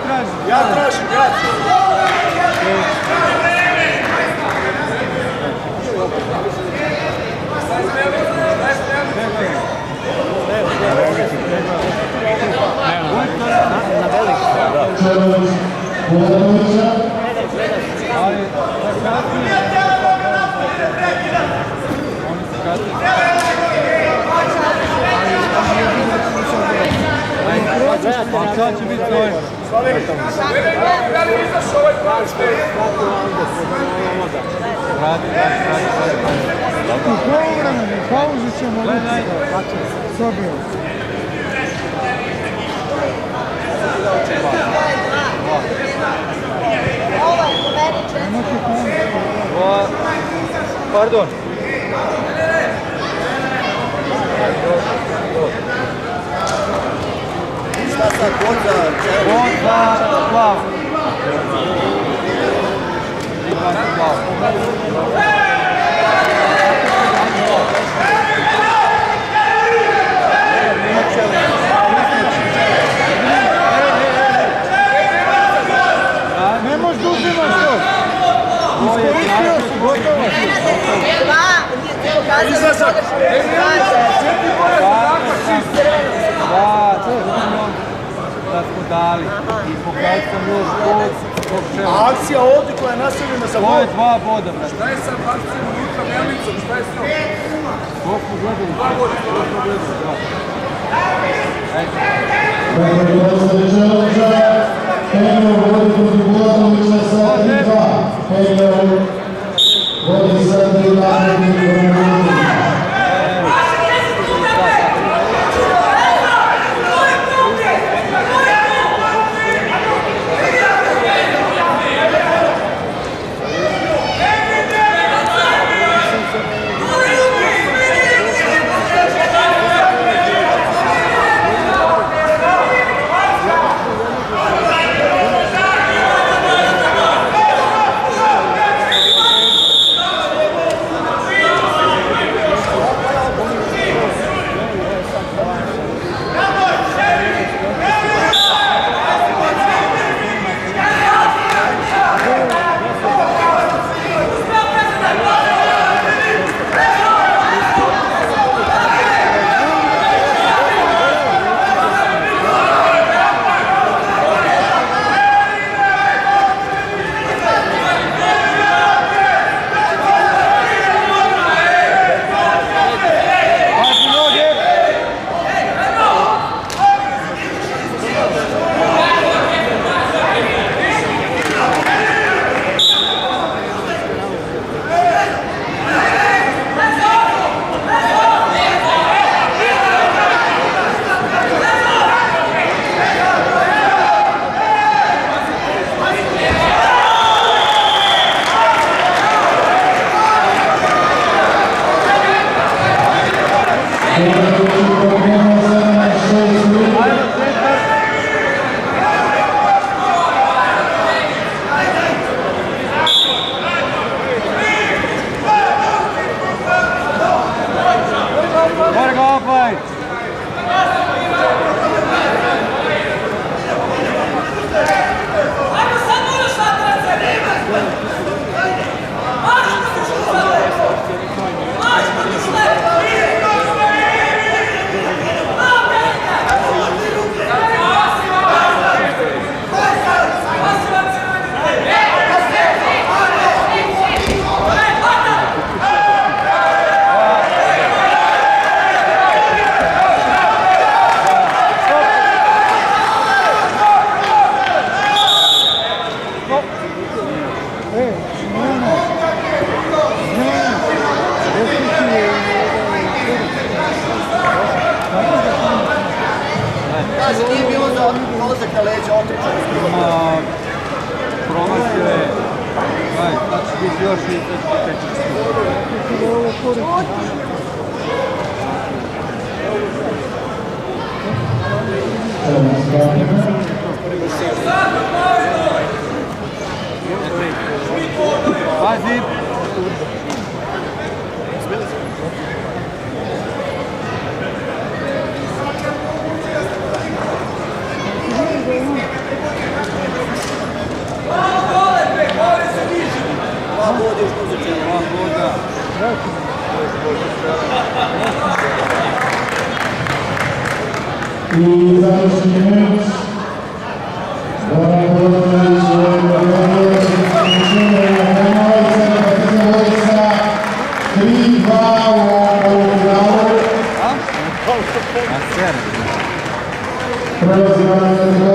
tražim. Ja tražim. Sad će biti svoj. U poluvremenu, pauzu ćemo sobio. Pardon. Šta sad, god za glavu. Ne možeš da uzimaš to. Iskoristio si, gotovo. Izlazak. Da smo dali i pokazali sam još god zbog čega. A akcija ovdje koja je nastavljena za To je bod. 2 boda, brate. Šta je sa akcijom Luka Melnicom? Šta je s njom? To smo gledali. 2 boda. Nije bilo za prolazak na leđa, otrčan iz prva. Promašio je. Znači biti još i Pazi! vodi još muzičara. I završni minut. Goran Bogdanović, Bogdanović, Partizan 3-2 u polufinalu. Prelazimo na